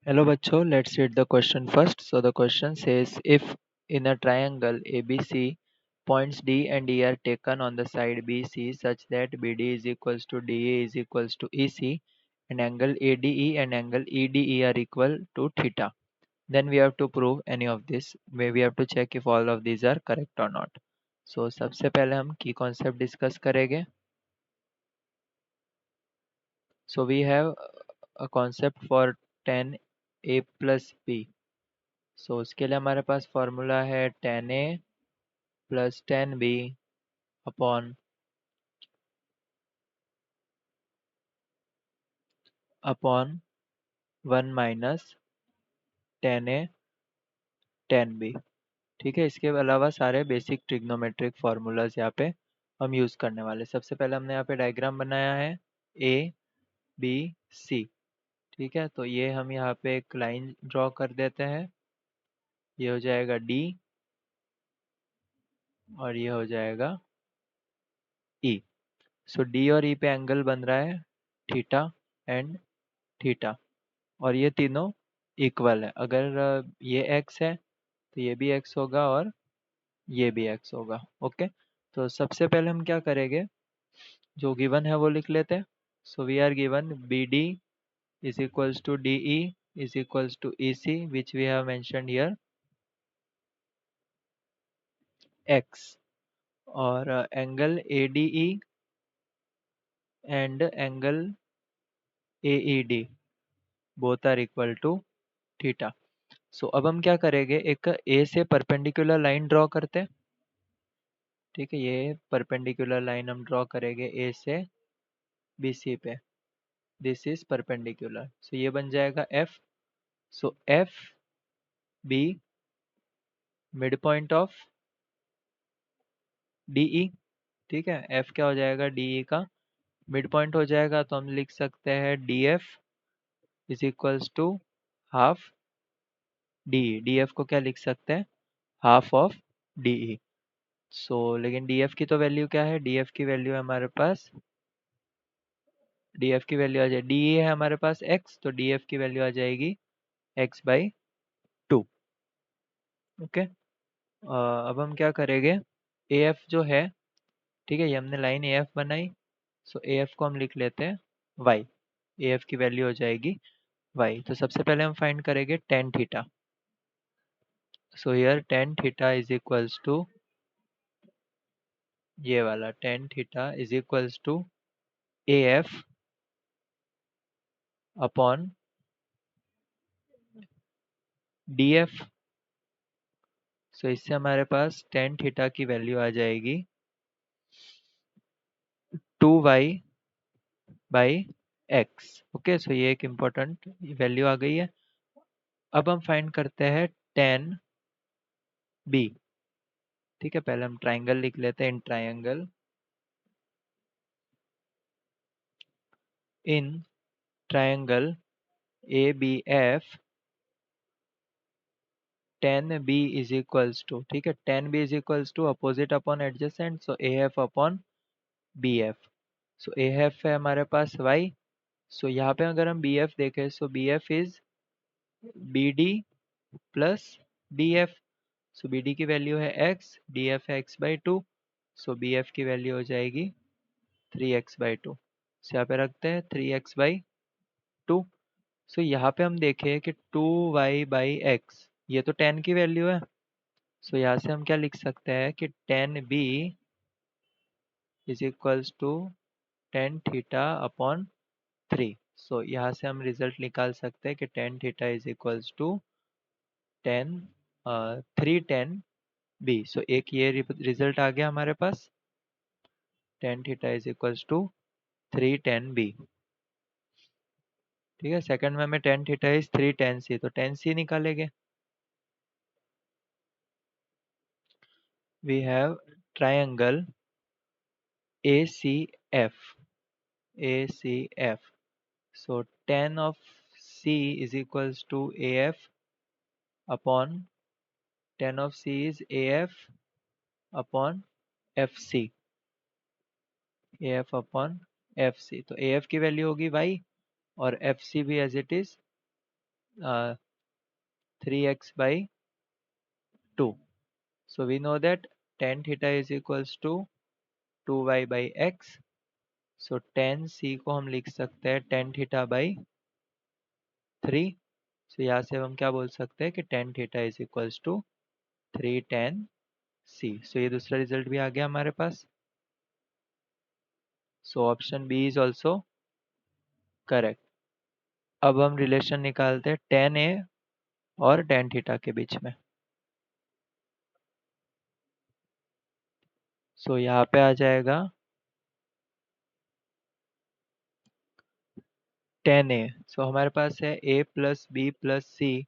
Hello bachcho, let's read the question first. So the question says if in a triangle ABC points D and E are taken on the side BC such that BD is equals to DA is equals to EC and angle ADE and angle EDE are equal to theta. Then we have to prove any of this. We have to check if all of these are correct or not. So सबसे पहले हम key concept discuss करेंगे. So we have a concept for tan A plus B. सो उसके लिए हमारे पास formula है tan A plus tan B upon upon one minus tan A tan B. ठीक है, इसके अलावा सारे बेसिक ट्रिग्नोमेट्रिक फार्मूलाज यहाँ पे हम यूज़ करने वाले. सबसे पहले हमने यहाँ पे डायग्राम बनाया है ए बी सी. ठीक है, तो ये हम यहाँ पे एक लाइन ड्रॉ कर देते हैं. ये हो जाएगा डी और ये हो जाएगा ई. सो डी और ई पे एंगल बन रहा है थीटा एंड थीटा और ये तीनों इक्वल है. अगर ये x है तो ये भी x होगा और ये भी x होगा. ओके, तो सबसे पहले हम क्या करेंगे, जो गिवन है वो लिख लेते हैं. So we are given B D is equals to D E is equals to E C which we have mentioned here x और angle A D E and angle A E D both are equal to theta. So अब हम क्या करेंगे, एक ए से perpendicular line draw करते हैं. ठीक है, ये परपेंडिकुलर लाइन हम ड्रॉ करेंगे ए से बी सी पे. दिस इज परपेंडिकुलर, सो ये बन जाएगा F. So F be mid point of D E. ठीक है, एफ क्या हो जाएगा, डी ई का मिड पॉइंट हो जाएगा. तो हम लिख सकते हैं D F is equals to half D E. D F को क्या लिख सकते हैं, half of D E. So लेकिन डी एफ की तो वैल्यू क्या है, डी एफ की वैल्यू है हमारे पास, डी एफ की वैल्यू आ जाए डी है हमारे पास एक्स, तो डी एफ की वैल्यू आ जाएगी एक्स बाई टू. ओके, अब हम क्या करेंगे, ए एफ जो है, ठीक है, ये हमने लाइन ए एफ बनाई. सो ए एफ को हम लिख लेते हैं वाई. ए एफ की वैल्यू हो जाएगी वाई. तो सबसे पहले हम फाइंड करेंगे tan theta. So here tan theta is equals to ये वाला tan theta is equals to A F upon D F. So इससे हमारे पास टेन थीटा की वैल्यू आ जाएगी two Y by X. Okay, so ये एक इम्पोर्टेंट वैल्यू आ गई है. अब हम फाइंड करते हैं टेन बी. ठीक है, पहले हम ट्राइंगल लिख लेते हैं. In triangle A B F tan B is equals to, ठीक है, tan B is equals to opposite upon adjacent. So A F upon B F. So A F है हमारे पास वाई. सो यहाँ पे अगर हम बी एफ देखें, so B F is B D plus D F. So B D की value है X, D F है X by two. So B F की वैल्यू हो जाएगी three X by two. So यहाँ पे रखते हैं three X by two. So यहाँ पे हम देखें कि टू वाई बाई एक्स, ये तो टेन की वैल्यू है. सो यहाँ से हम क्या लिख सकते हैं कि tan B is equals to tan theta upon three. So यहाँ से हम रिजल्ट निकाल सकते हैं कि tan theta is equals to tan three tan B. So एक ये रिजल्ट आ गया हमारे पास, tan theta is equals to three tan B. ठीक है, सेकंड में हमें tan theta is three tan C, तो टेन सी निकालेंगे. We have triangle A C F. A C F. So tan of C is equals to AF upon tan of C is AF upon FC. AF upon FC. तो AF की value होगी y और FC भी as it is 3x/2. So we know that tan theta is equals to 2y/x. So tan c को हम लिख सकते हैं tan theta/3. सो यहाँ से हम क्या बोल सकते हैं कि tan theta is equals to 3 tan c. So ये दूसरा रिजल्ट भी आ गया हमारे पास. So option B is also correct. अब हम रिलेशन निकालते हैं tan a और tan theta के बीच में. सो यहाँ पे आ जाएगा tan a. सो हमारे पास है a plus B plus C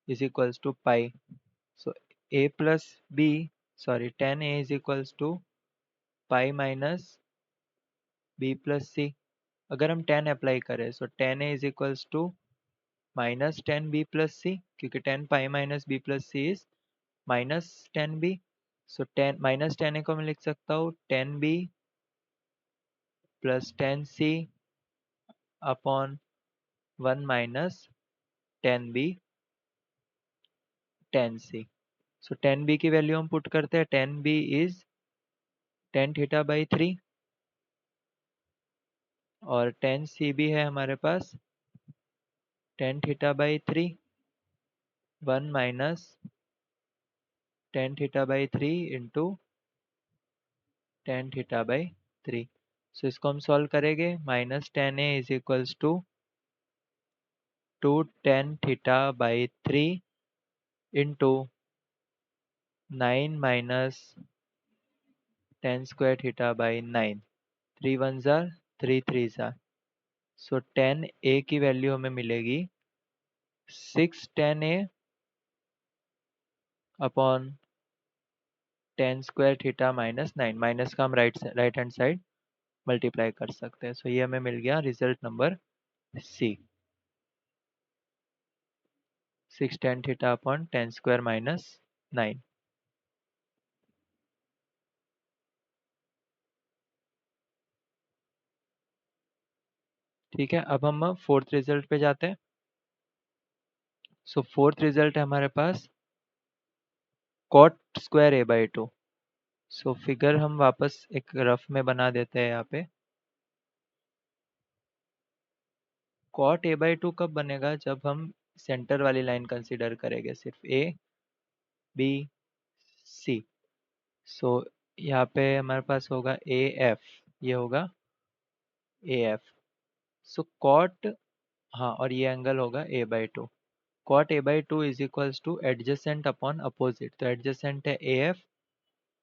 is equals to pi. So a plus B sorry tan a is equals to pi minus B plus C. अगर हम tan अप्लाई करें so tan a is equals to minus tan b plus C, क्योंकि tan pi minus B plus C is minus tan b. So tan minus tan a को मैं लिख सकता हूँ tan b plus tan c upon 1 minus tan b tan c. सो tan b की value हम put करते हैं. tan b is tan theta/3 और tan c भी है हमारे पास tan theta/3 1 minus tan theta/3 into tan theta/3. So इसको हम सॉल्व करेंगे. Minus tan a is equals to 2 tan theta/3 into 9 minus tan square theta/9. 3 1 जार 3 3 जार. सो tan a की वैल्यू हमें मिलेगी 6 tan a upon tan square theta minus 9. Minus का हम राइट हैंड साइड मल्टीप्लाई कर सकते हैं. सो ये हमें मिल गया result number C. 6 tan theta upon tan square minus 9. ठीक है. अब हम फोर्थ रिजल्ट पे जाते हैं. सो फोर्थ रिजल्ट है हमारे पास cot square a/2. So figure हम वापस एक रफ में बना देते हैं. यहाँ पे cot a/2 कब बनेगा? जब हम सेंटर वाली लाइन कंसीडर करेंगे, सिर्फ ए बी सी. सो यहाँ पे हमारे पास होगा ए एफ. ये होगा ए एफ. सो कॉट, हाँ, और ये एंगल होगा a/2. Cot a/2 is equals to adjacent upon opposite. तो एडजेसेंट है ए एफ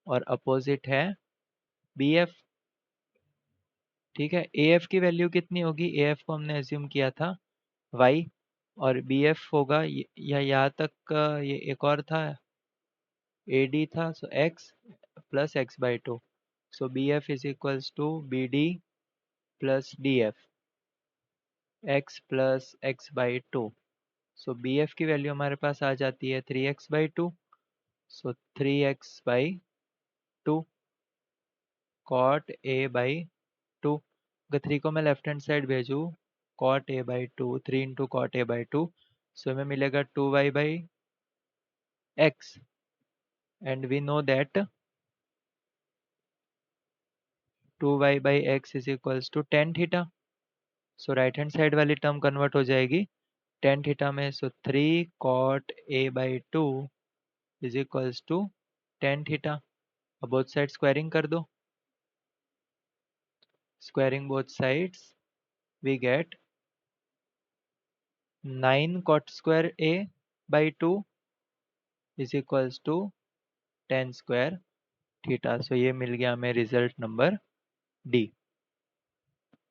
और अपोजिट है बी एफ. ठीक है. ए एफ की वैल्यू कितनी होगी? ए एफ को हमने एज्यूम किया था y और बी एफ होगा या यहाँ तक का ये एक और था ए डी था. So x plus x/2. So B F is equals to B D plus D F x plus x/2. So B F की वैल्यू हमारे पास आ जाती है 3x/2. So 3x/2 cot a/2. अगर 3 को मैं लेफ्ट हैंड साइड भेजूँ, cot a/2 3 into cot a/2. So हमें मिलेगा 2y/x. And we know that 2y/x is equals to tan theta. So right hand side वाली टर्म कन्वर्ट हो जाएगी tan theta में. So 3 cot a/2 is equals to tan theta. अब both side squaring कर दो. Squaring both sides we get 9 cot square a/2 is equals to tan square theta. So ये मिल गया हमें result number D.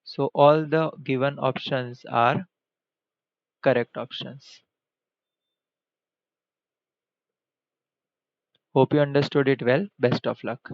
So all the given options are correct options. Hope you understood it well. Best of luck.